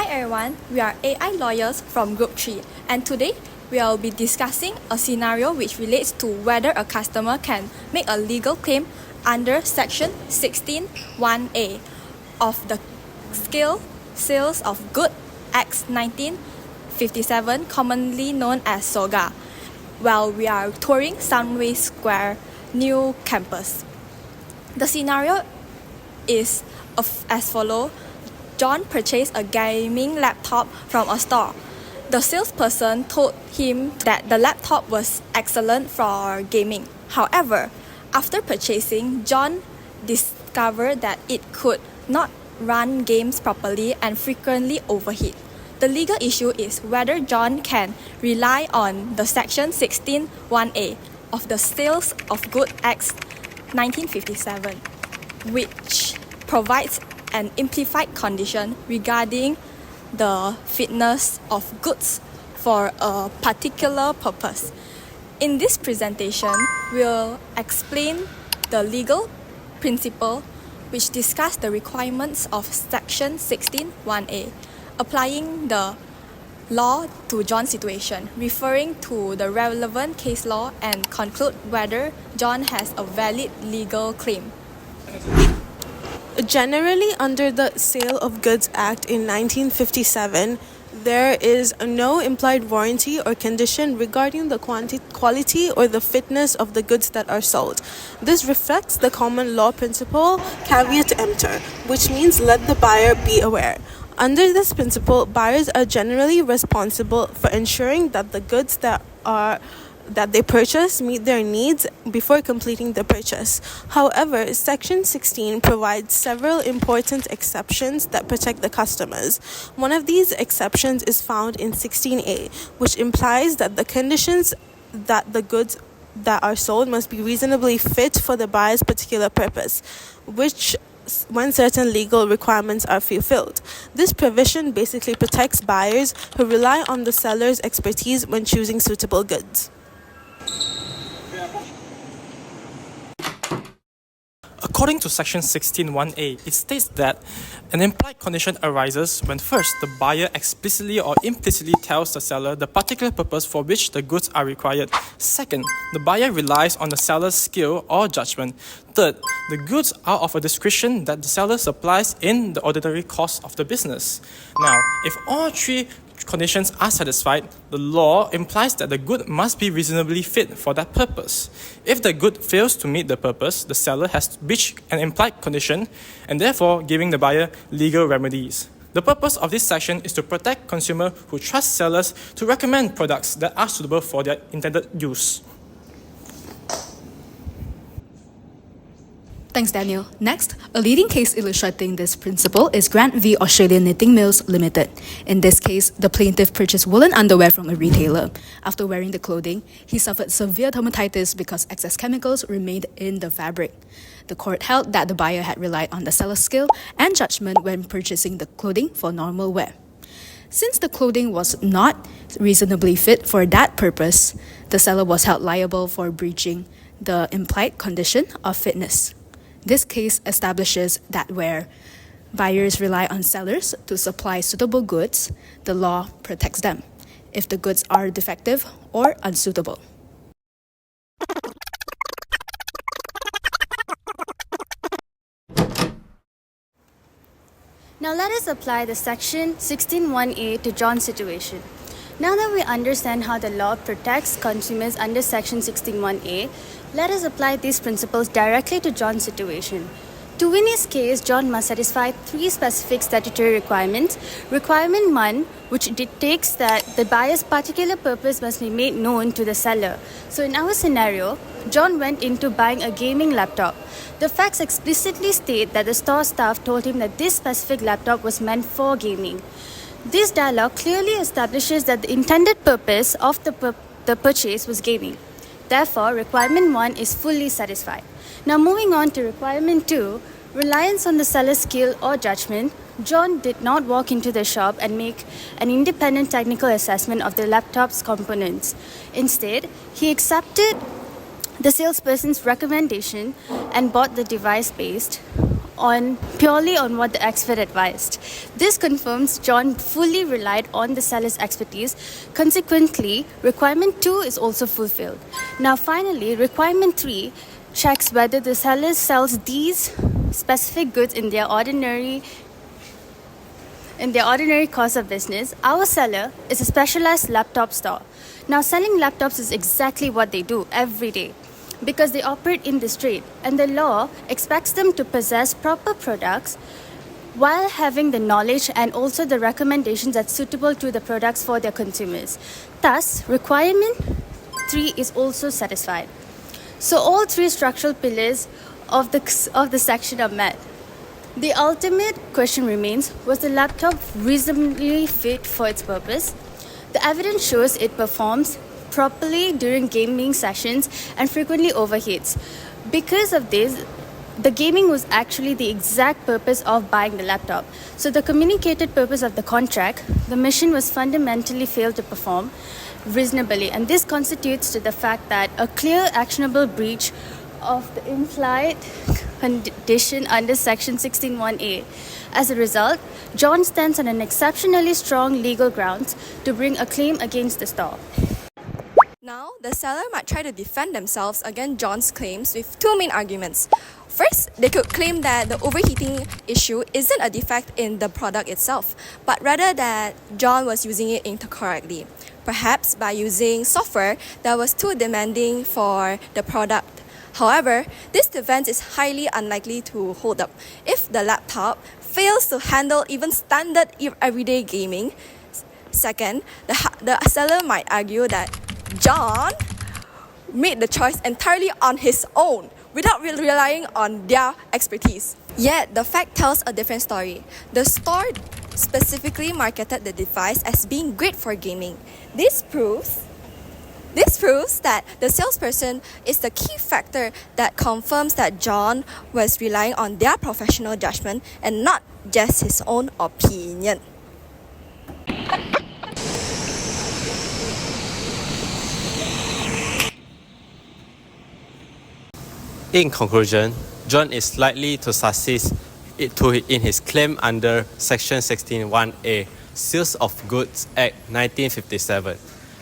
everyone, we are AI lawyers from Group 3 and today we will be discussing a scenario which relates to whether a customer can make a legal claim under Section 16(1)(a) of the Scale Sales of Goods Act 1957, commonly known as SOGA, while we are touring Sunway Square new campus. The scenario is as follows. John purchased a gaming laptop from a store. The salesperson told him that the laptop was excellent for gaming. However, after purchasing, John discovered that it could not run games properly and frequently overheat. The legal issue is whether John can rely on the Section 16(1)(a) of the Sales of Goods Act 1957, which provides an implied condition regarding the fitness of goods for a particular purpose. In this presentation, we'll explain the legal principle which discuss the requirements of Section 16(1)(a), applying the law to John's situation, referring to the relevant case law, and conclude whether John has a valid legal claim. Generally, under the Sale of Goods Act in 1957, there is no implied warranty or condition regarding the quality or the fitness of the goods that are sold. This reflects the common law principle caveat emptor, which means let the buyer be aware. Under this principle, buyers are generally responsible for ensuring that the goods that they purchase meet their needs before completing the purchase. However, Section 16 provides several important exceptions that protect the customers. One of these exceptions is found in 16(a), which implies that the conditions that the goods that are sold must be reasonably fit for the buyer's particular purpose, which when certain legal requirements are fulfilled. This provision basically protects buyers who rely on the seller's expertise when choosing suitable goods. According to Section 16(1)(a), it states that an implied condition arises when first, the buyer explicitly or implicitly tells the seller the particular purpose for which the goods are required. Second, the buyer relies on the seller's skill or judgment. Third, the goods are of a description that the seller supplies in the ordinary course of the business. Now, if all three conditions are satisfied, the law implies that the good must be reasonably fit for that purpose. If the good fails to meet the purpose, the seller has breached an implied condition and therefore giving the buyer legal remedies. The purpose of this section is to protect consumers who trust sellers to recommend products that are suitable for their intended use. Thanks, Daniel. Next, a leading case illustrating this principle is Grant v. Australian Knitting Mills Limited. In this case, the plaintiff purchased woolen underwear from a retailer. After wearing the clothing, he suffered severe dermatitis because excess chemicals remained in the fabric. The court held that the buyer had relied on the seller's skill and judgment when purchasing the clothing for normal wear. Since the clothing was not reasonably fit for that purpose, the seller was held liable for breaching the implied condition of fitness. This case establishes that where buyers rely on sellers to supply suitable goods, the law protects them if the goods are defective or unsuitable. Now let us apply the Section 16(1)(a) to John's situation. Now that we understand how the law protects consumers under Section 16(1)(a), let us apply these principles directly to John's situation. To win his case, John must satisfy three specific statutory requirements. Requirement 1, which dictates that the buyer's particular purpose must be made known to the seller. So in our scenario, John went into buying a gaming laptop. The facts explicitly state that the store staff told him that this specific laptop was meant for gaming. This dialogue clearly establishes that the intended purpose of the purchase was gaming. Therefore, requirement 1 is fully satisfied. Now moving on to requirement 2, reliance on the seller's skill or judgment. John did not walk into the shop and make an independent technical assessment of the laptop's components. Instead, he accepted the salesperson's recommendation and bought the device based purely on what the expert advised. This confirms John fully relied on the seller's expertise. Consequently, requirement 2 is also fulfilled. Now finally, requirement 3 checks whether the seller sells these specific goods in their ordinary course of business. Our seller is a specialized laptop store. Now, selling laptops is exactly what they do every day because they operate in this trade, and the law expects them to possess proper products while having the knowledge and also the recommendations that's suitable to the products for their consumers. Thus, requirement 3 is also satisfied. So all 3 structural pillars of the section are met. The ultimate question remains, was the laptop reasonably fit for its purpose? The evidence shows it performs properly during gaming sessions and frequently overheats. Because of this, the gaming was actually the exact purpose of buying the laptop. So the communicated purpose of the contract, the mission was fundamentally failed to perform reasonably, and this constitutes to the fact that a clear actionable breach of the implied condition under section 16(1)(a). As a result, John stands on an exceptionally strong legal grounds to bring a claim against the store. Now, the seller might try to defend themselves against John's claims with 2 main arguments. First, they could claim that the overheating issue isn't a defect in the product itself, but rather that John was using it incorrectly, perhaps by using software that was too demanding for the product. However, this defense is highly unlikely to hold up if the laptop fails to handle even standard everyday gaming. Second, the seller might argue that John made the choice entirely on his own without relying on their expertise. Yet, the fact tells a different story. The store specifically marketed the device as being great for gaming. This proves that the salesperson is the key factor that confirms that John was relying on their professional judgment and not just his own opinion. In conclusion, John is likely to succeed in his claim under Section 16(1)(a), Sales of Goods Act 1957.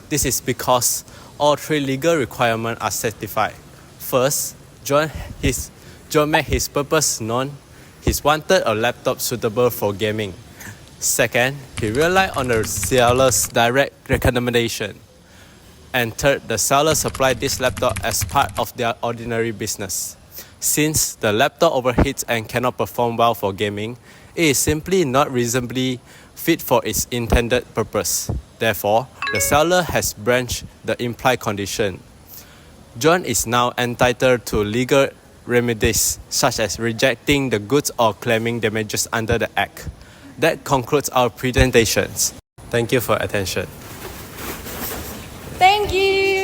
This is because all 3 legal requirements are satisfied. First, John made his purpose known. He wanted a laptop suitable for gaming. Second, he relied on the seller's direct recommendation. And third, the seller supplied this laptop as part of their ordinary business. Since the laptop overheats and cannot perform well for gaming, it is simply not reasonably fit for its intended purpose. Therefore, the seller has breached the implied condition. John is now entitled to legal remedies such as rejecting the goods or claiming damages under the Act. That concludes our presentations. Thank you for your attention. Thank you!